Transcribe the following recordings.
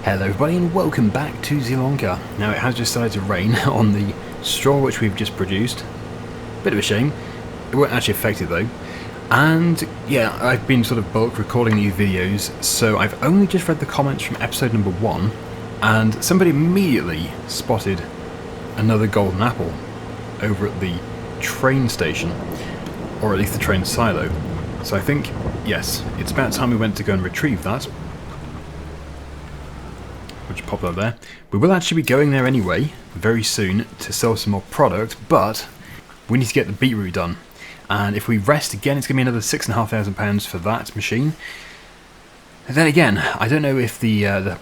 Hello everybody and welcome back to Zielonka. Now it has just started to rain on the straw which we've just produced. Bit of a shame. It won't actually affect it though. And yeah, I've been sort of bulk recording these videos, so I've only just read the comments from episode number 1 and somebody immediately spotted another golden apple over at the train station, or at least the train silo. So I think, yes, it's about time we went to go and retrieve that. Which popped up there. We will actually be going there anyway, very soon, to sell some more product, but we need to get the beetroot done. And if we rest again, it's going to be another £6,500 for that machine. And then again, I don't know if the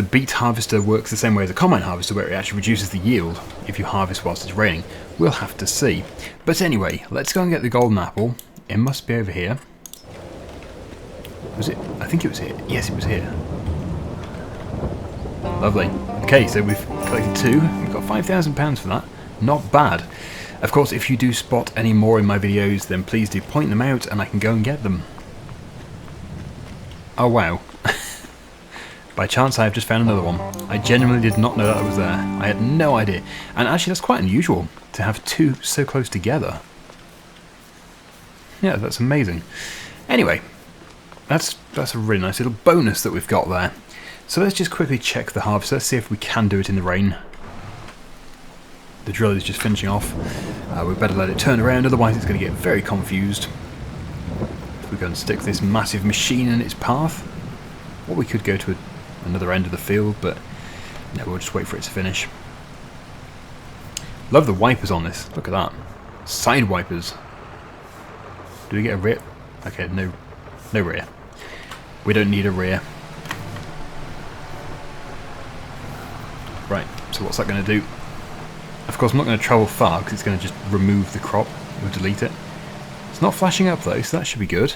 beet harvester works the same way as a combine harvester, where it actually reduces the yield if you harvest whilst it's raining. We'll have to see. But anyway, let's go and get the golden apple. It must be over here. Was it? I think it was here. Yes, it was here. Lovely. Okay, so we've collected 2. We've got £5,000 for that. Not bad. Of course, if you do spot any more in my videos, then please do point them out and I can go and get them. Oh wow. By chance I have just found another one. I genuinely did not know that was there. I had no idea. And actually that's quite unusual to have 2 so close together. Yeah, that's amazing. Anyway, that's a really nice little bonus that we've got there. So let's just quickly check the harvester, see if we can do it in the rain. The drill is just finishing off. We better let it turn around, otherwise it's going to get very confused. If we go and stick this massive machine in its path. Or we could go to another end of the field, but no, we'll just wait for it to finish. Love the wipers on this, look at that. Side wipers. Do we get a rear? Okay, no rear. We don't need a rear. Right, so what's that going to do? Of course I'm not going to travel far because it's going to just remove the crop or delete it. It's not flashing up though, so that should be good.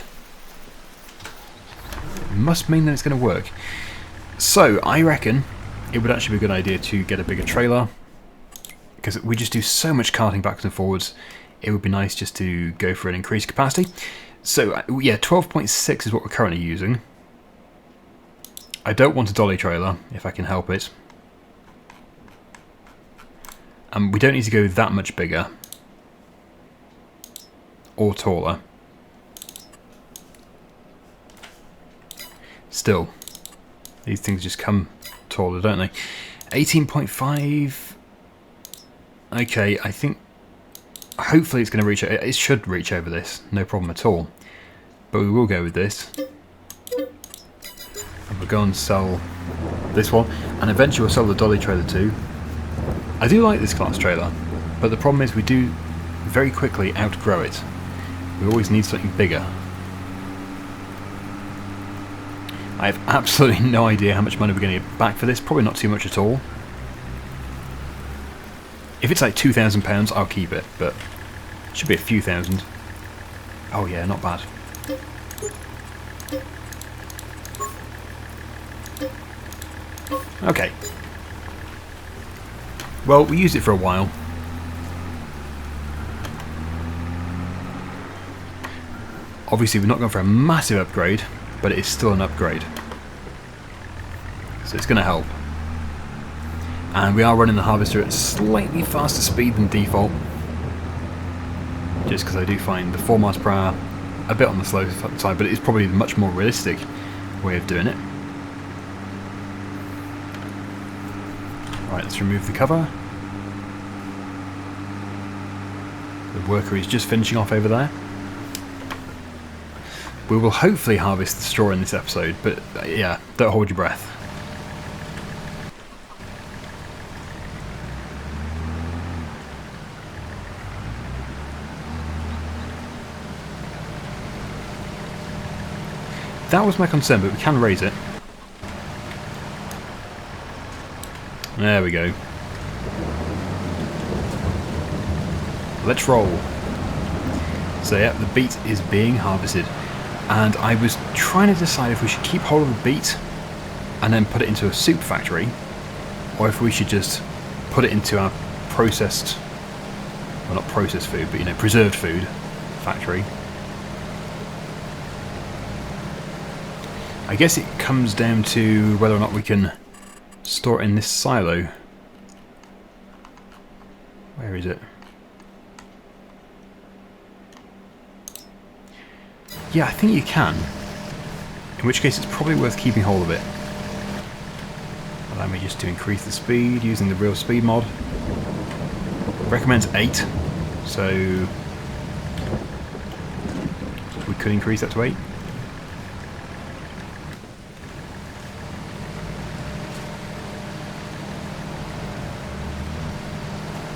It must mean that it's going to work. So I reckon it would actually be a good idea to get a bigger trailer, because we just do so much carting backwards and forwards. It would be nice just to go for an increased capacity. So yeah, 12.6 is what we're currently using. I don't want a dolly trailer if I can help it. We don't need to go that much bigger or taller. Still, these things just come taller, don't they? 18.5. Okay, I think hopefully it's going to reach. It should reach over this, no problem at all. But we will go with this. And we'll go and sell this one, and eventually we'll sell the dolly trailer too. I do like this class trailer, but the problem is we do very quickly outgrow it. We always need something bigger. I have absolutely no idea how much money we're going to get back for this, probably not too much at all. If it's like £2,000, I'll keep it, but it should be a few thousand. Oh yeah, not bad. Okay. Well, we used it for a while. Obviously we're not going for a massive upgrade, but it is still an upgrade. So it's going to help. And we are running the harvester at slightly faster speed than default. Just because I do find the 4 miles per hour a bit on the slow side, but it is probably the much more realistic way of doing it. Right, let's remove the cover. The worker is just finishing off over there. We will hopefully harvest the straw in this episode, but yeah, don't hold your breath. That was my concern, but we can raise it. There we go. Let's roll. So yeah, the beet is being harvested. And I was trying to decide if we should keep hold of the beet and then put it into a soup factory, or if we should just put it into our processed, well not processed food, but you know, preserved food factory. I guess it comes down to whether or not we can store it in this silo. Where is it? Yeah, I think you can. In which case it's probably worth keeping hold of it. Allow me just to increase the speed using the real speed mod. Recommends 8, so we could increase that to 8.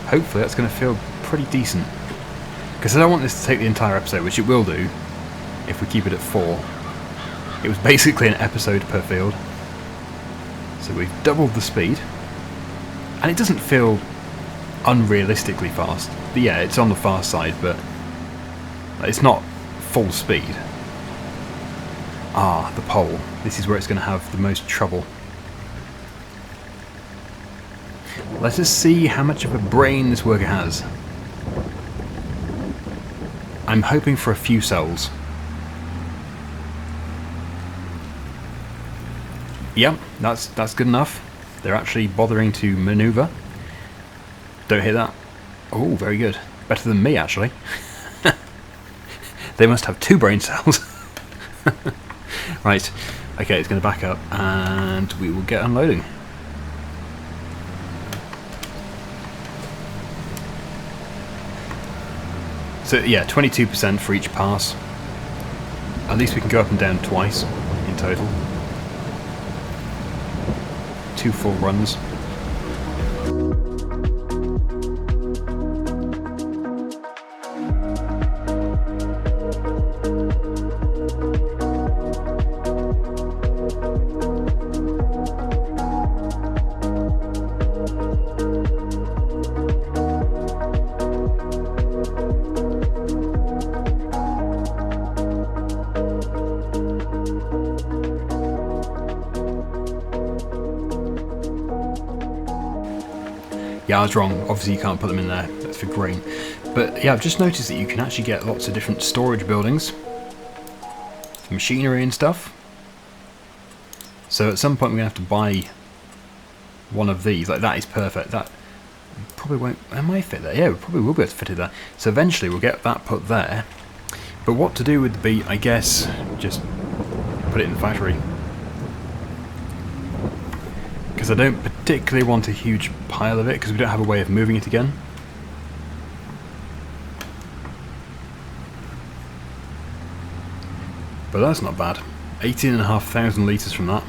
Hopefully that's going to feel pretty decent. Because I don't want this to take the entire episode, which it will do if we keep it at 4. It was basically an episode per field. So we've doubled the speed. And it doesn't feel unrealistically fast. But yeah, it's on the fast side, but it's not full speed. Ah, the pole. This is where it's going to have the most trouble. Let us see how much of a brain this worker has. I'm hoping for a few cells. Yep, that's good enough. They're actually bothering to maneuver. Don't hear that. Oh, very good. Better than me, actually. They must have 2 brain cells. Right. Okay, it's going to back up, and we will get unloading. So yeah, 22% for each pass. At least we can go up and down twice in total. 2 full runs. Yeah, I was wrong. Obviously you can't put them in there. That's for grain. But yeah, I've just noticed that you can actually get lots of different storage buildings. Machinery and stuff. So at some point we're going to have to buy one of these. Like, that is perfect. That probably won't... It might fit there. Yeah, we probably will be able to fit it there. So eventually we'll get that put there. But what to do with the beet, I guess, just put it in the factory. Because I don't particularly want a huge pile of it, because we don't have a way of moving it again. But that's not bad. 18,500 litres from that.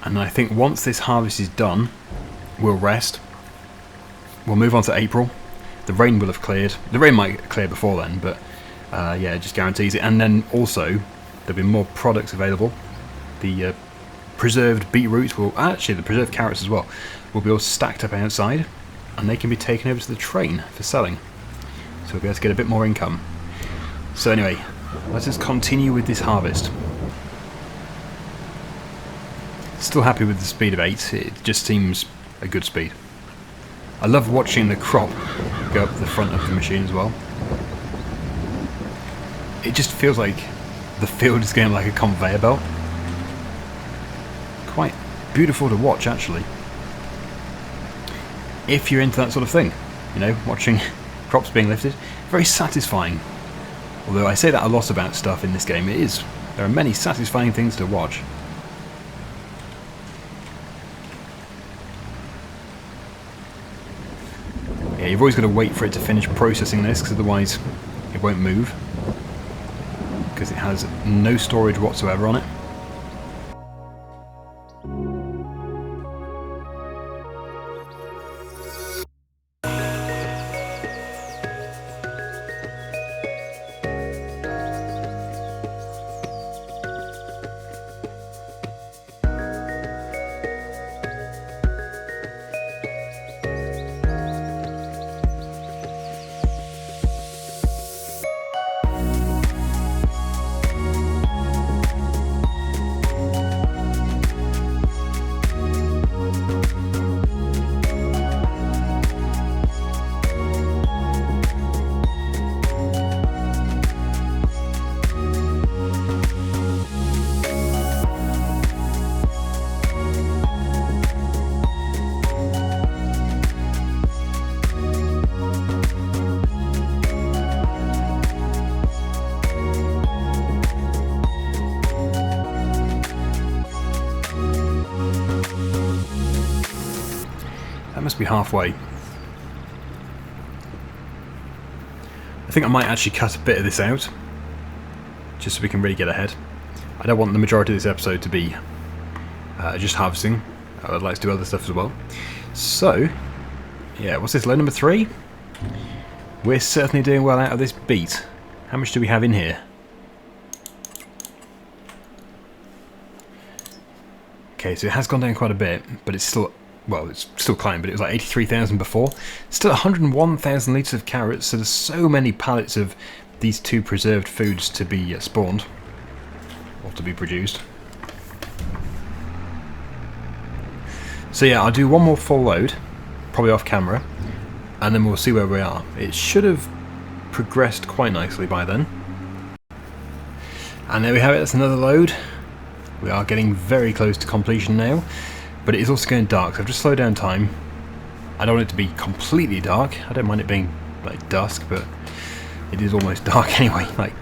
And I think once this harvest is done, we'll rest. We'll move on to April. The rain will have cleared. The rain might clear before then, but yeah, it just guarantees it. And then also, there'll be more products available. The preserved beetroots will, actually the preserved carrots as well, will be all stacked up outside, and they can be taken over to the train for selling. So we'll be able to get a bit more income. So anyway, let us continue with this harvest. Still happy with the speed of 8, it just seems a good speed. I love watching the crop go up the front of the machine as well. It just feels like the field is going like a conveyor belt. Quite beautiful to watch, actually. If you're into that sort of thing, you know, watching crops being lifted, very satisfying. Although I say that a lot about stuff in this game, it is. There are many satisfying things to watch. Yeah, you've always got to wait for it to finish processing this, because otherwise it won't move. Because it has no storage whatsoever on it. must be halfway. I think I might actually cut a bit of this out, just so we can really get ahead. I don't want the majority of this episode to be just harvesting. I'd like to do other stuff as well. So, yeah, what's this, load number 3? We're certainly doing well out of this beet. How much do we have in here? Okay, so it has gone down quite a bit, but it's still, well, it's still climbing, but it was like 83,000 before. Still 101,000 litres of carrots, so there's so many pallets of these 2 preserved foods to be spawned, or to be produced. So yeah, I'll do one more full load, probably off camera, and then we'll see where we are. It should have progressed quite nicely by then. And there we have it, that's another load. We are getting very close to completion now, but it is also going dark, so I've just slowed down time. I don't want it to be completely dark. I don't mind it being like dusk, but it is almost dark anyway, like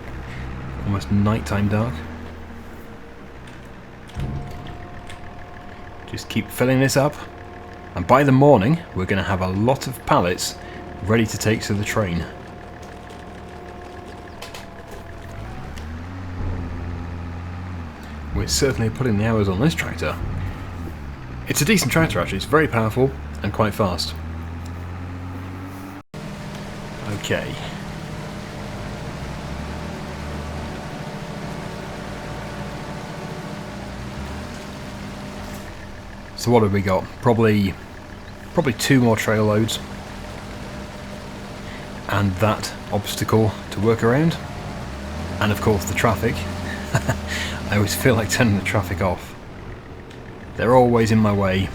almost nighttime dark. Just keep filling this up, and by the morning we're going to have a lot of pallets ready to take to the train. We're certainly putting the hours on this tractor. It's a decent tractor actually, it's very powerful and quite fast. Okay. So what have we got? Probably 2 more trail loads. And that obstacle to work around. And of course the traffic. I always feel like turning the traffic off. They're always in my way.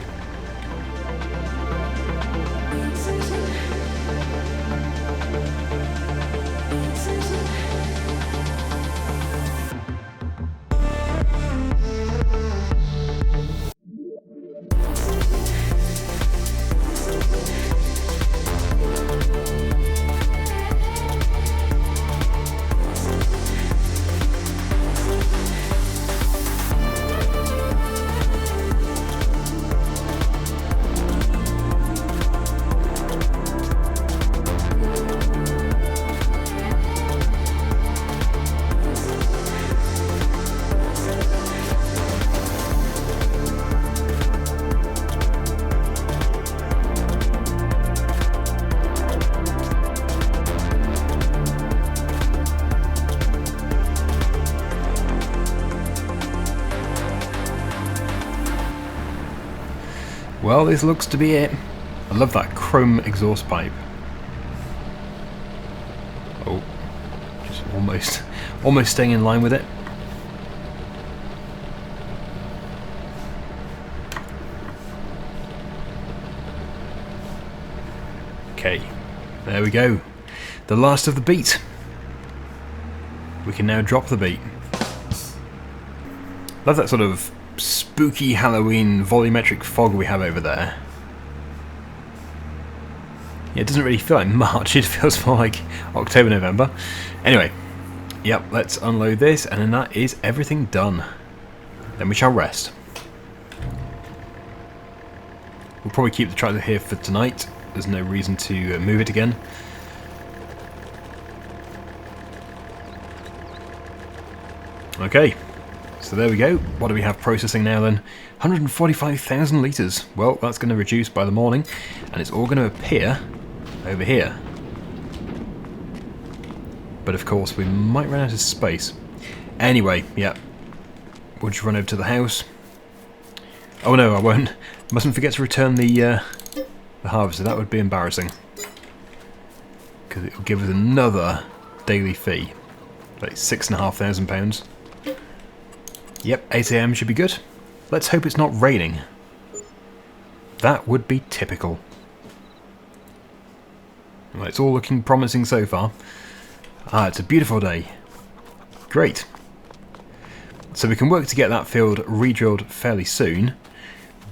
Well, this looks to be it. I love that chrome exhaust pipe. Oh, just almost staying in line with it. Okay, there we go. The last of the beet. We can now drop the beet. Love that sort of spooky Halloween volumetric fog we have over there. Yeah, it doesn't really feel like March, it feels more like October, November. Anyway, yep, let's unload this, and then that is everything done. Then we shall rest. We'll probably keep the tractor here for tonight. There's no reason to move it again. Okay. So there we go. What do we have processing now then? 145,000 litres. Well, that's going to reduce by the morning, and it's all going to appear over here. But of course, we might run out of space. Anyway, yeah. We'll just run over to the house. Oh no, I won't. Mustn't forget to return the harvester. That would be embarrassing. Because it will give us another daily fee. Like £6,500. Yep, 8 AM should be good. Let's hope it's not raining. That would be typical. Well, it's all looking promising so far. Ah, it's a beautiful day. Great. So we can work to get that field re-drilled fairly soon,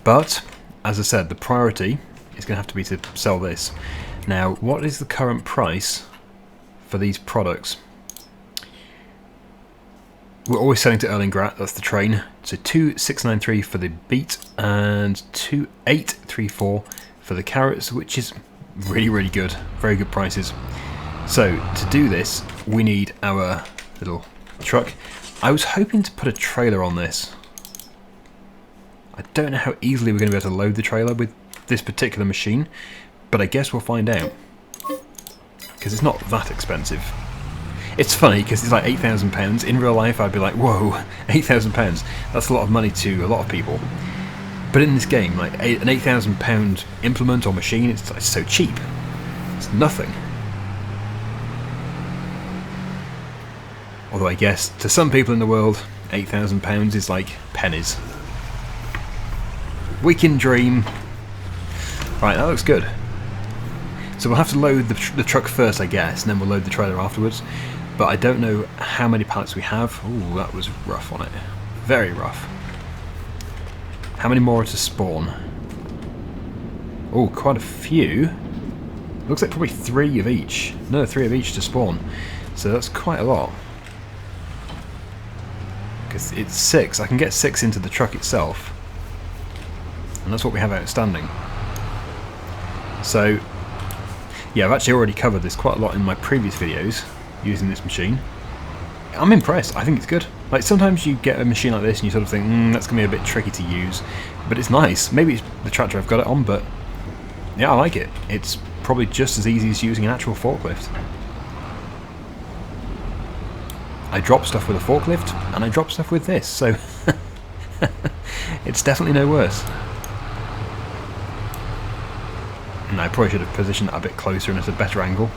but, as I said, the priority is going to have to be to sell this. Now, what is the current price for these products? We're always selling to Erlingrat, that's the train. So 2,693 for the beet and 2,834 for the carrots, which is really, really good. Very good prices. So, to do this, we need our little truck. I was hoping to put a trailer on this. I don't know how easily we're going to be able to load the trailer with this particular machine, but I guess we'll find out. Because it's not that expensive. It's funny because it's like £8,000. In real life I'd be like, whoa, £8,000. That's a lot of money to a lot of people. But in this game, like an £8,000 implement or machine, it's so cheap. It's nothing. Although I guess to some people in the world, £8,000 is like pennies. We can dream. Right, that looks good. So we'll have to load the truck first, I guess, and then we'll load the trailer afterwards. But I don't know how many pallets we have. Ooh, that was rough on it. Very rough. How many more are to spawn? Oh, quite a few. Looks like probably 3 of each. No, 3 of each to spawn. So that's quite a lot. Because it's 6. I can get 6 into the truck itself. And that's what we have outstanding. So, yeah, I've actually already covered this quite a lot in my previous videos using this machine. I'm impressed. I think it's good. Like, sometimes you get a machine like this and you sort of think, that's going to be a bit tricky to use. But it's nice. Maybe it's the tractor I've got it on, but yeah, I like it. It's probably just as easy as using an actual forklift. I drop stuff with a forklift, and I drop stuff with this, so it's definitely no worse. And I probably should have positioned that a bit closer and at a better angle.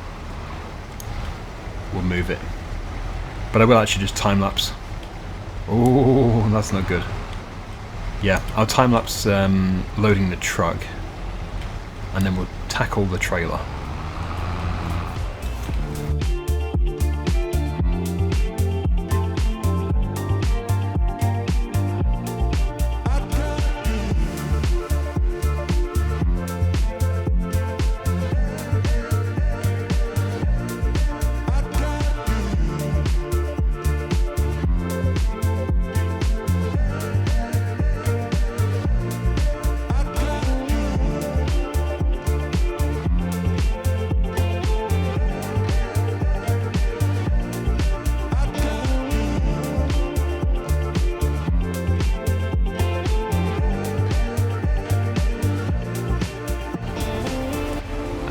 We'll move it. But I will actually just time-lapse. Oh, that's not good. Yeah, I'll time-lapse loading the truck, and then we'll tackle the trailer.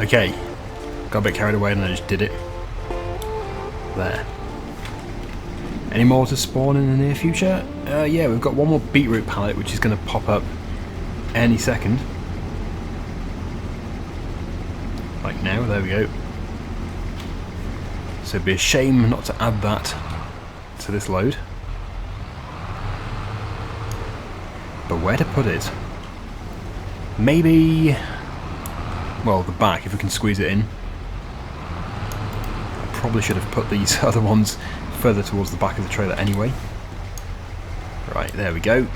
Okay, got a bit carried away and I just did it. There. Any more to spawn in the near future? Yeah, we've got one more beetroot pallet which is going to pop up any second. Like now, there we go. So it'd be a shame not to add that to this load. But where to put it? Maybe... well, the back, if we can squeeze it in. I probably should have put these other ones further towards the back of the trailer anyway. Right, there we go.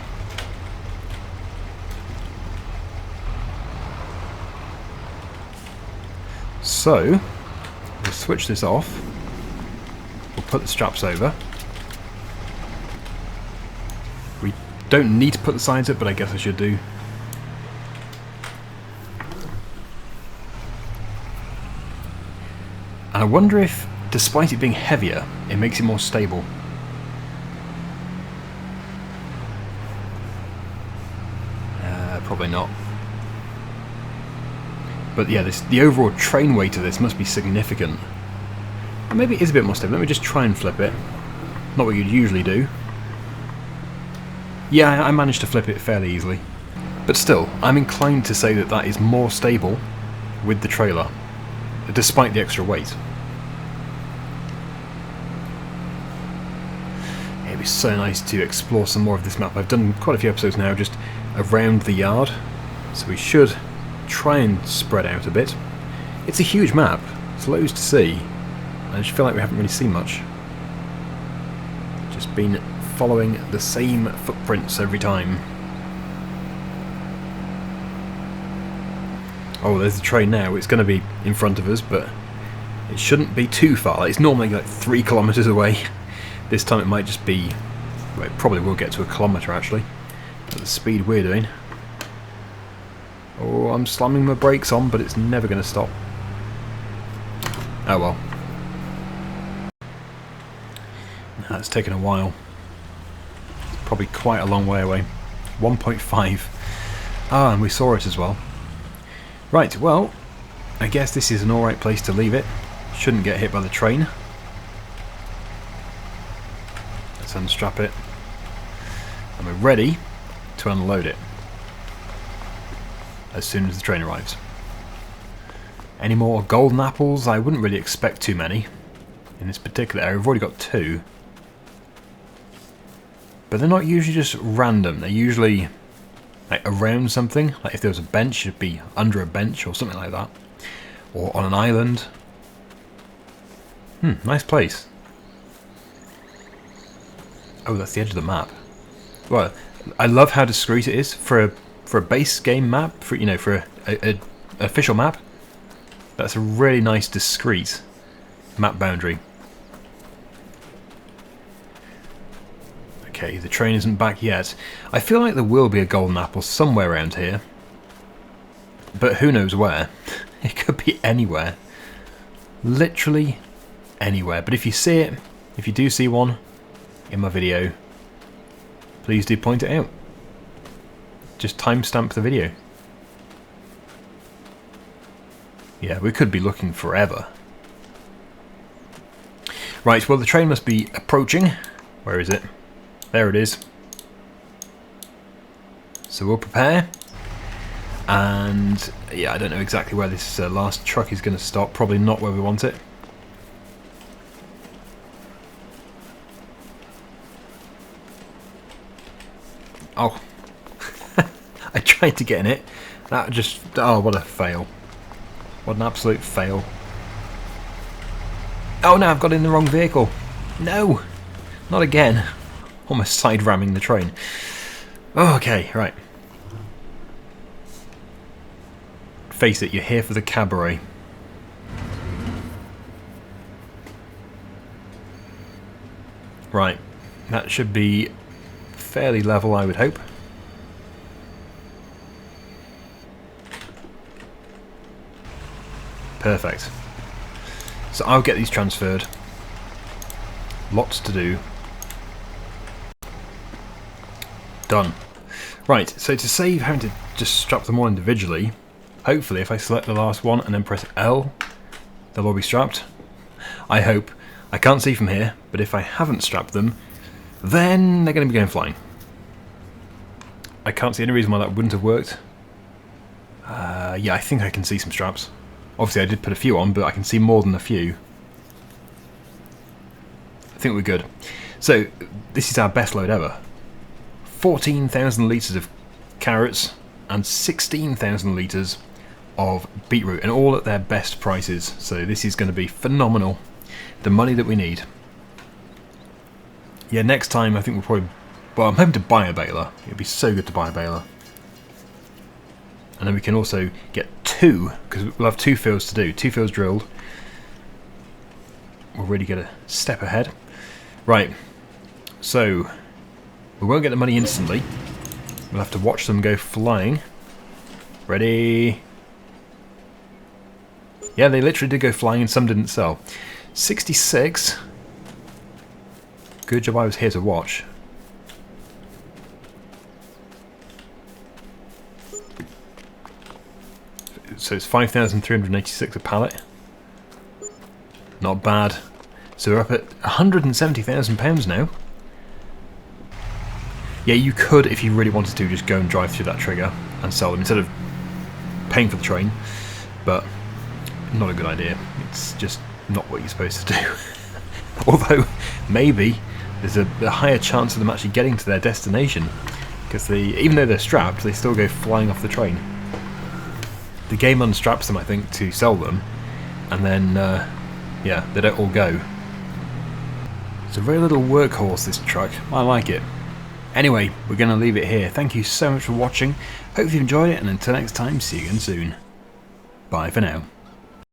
So, we'll switch this off. We'll put the straps over. We don't need to put the sides up, but I guess I should do. And I wonder if, despite it being heavier, it makes it more stable. Probably not. But yeah, the overall train weight of this must be significant. Or maybe it is a bit more stable. Let me just try and flip it. Not what you'd usually do. Yeah, I managed to flip it fairly easily. But still, I'm inclined to say that that is more stable with the trailer, despite the extra weight. It'd be so nice to explore some more of this map. I've done quite a few episodes now just around the yard, so we should try and spread out a bit. It's a huge map, it's loads to see. I just feel like we haven't really seen much. Just been following the same footprints every time. Oh, there's the train now. It's going to be in front of us, but it shouldn't be too far. Like, it's normally like 3 kilometres away. This time it might just be... well, it probably will get to 1 kilometre actually, at the speed we're doing. Oh, I'm slamming my brakes on, but it's never going to stop. Oh well. That's taken a while. Probably quite a long way away. 1.5. Ah, and we saw it as well. Right, well, I guess this is an alright place to leave it. Shouldn't get hit by the train. Let's unstrap it. And we're ready to unload it as soon as the train arrives. Any more golden apples? I wouldn't really expect too many in this particular area. We've already got 2. But they're not usually just random. They're usually like around something. Like if there was a bench, it'd be under a bench or something like that. Or on an island. Nice place. Oh, that's the edge of the map. Well, I love how discreet it is for a base game map. For for a official map. That's a really nice discreet map boundary. Okay, the train isn't back yet. I feel like there will be a golden apple somewhere around here. But who knows where. It could be anywhere. Literally anywhere. But if you see it, if you do see one in my video, please do point it out. Just timestamp the video. Yeah, we could be looking forever. Right, well the train must be approaching. Where is it? There it is. So we'll prepare. And yeah, I don't know exactly where this last truck is going to stop. Probably not where we want it. Oh. I tried to get in it. That just... oh, what a fail. What an absolute fail. Oh no, I've got in the wrong vehicle. No! Not again. Almost side ramming the train. Oh, okay, right. Face it, you're here for the cabaret. Right, that should be fairly level, I would hope. Perfect. So I'll get these transferred. Lots to do. Done. Right, so to save having to just strap them all individually, hopefully if I select the last one and then press L, they'll all be strapped. I hope. I can't see from here, but if I haven't strapped them, then they're going to be going flying. I can't see any reason why that wouldn't have worked. Yeah, I think I can see some straps. Obviously I did put a few on, but I can see more than a few. I think we're good. So, this is our best load ever. 14,000 litres of carrots and 16,000 litres of beetroot, and all at their best prices. So this is going to be phenomenal. The money that we need. Yeah, next time I think we'll probably... well, I'm hoping to buy a baler. It'd be so good to buy a baler. And then we can also get 2, because we'll have 2 fields to do. 2 fields drilled. We'll really get a step ahead. Right, so we won't get the money instantly. We'll have to watch them go flying. Ready? Yeah, they literally did go flying and some didn't sell. 66. Good job I was here to watch. So it's 5,386 a pallet. Not bad. So we're up at £170,000 now. Yeah, you could, if you really wanted to, just go and drive through that trigger and sell them instead of paying for the train. But not a good idea. It's just not what you're supposed to do. Although, maybe there's a higher chance of them actually getting to their destination. Because even though they're strapped, they still go flying off the train. The game unstraps them, I think, to sell them. And then, yeah, they don't all go. It's a very little workhorse, this truck. I like it. Anyway, we're going to leave it here. Thank you so much for watching. Hope you enjoyed it, and until next time, see you again soon. Bye for now.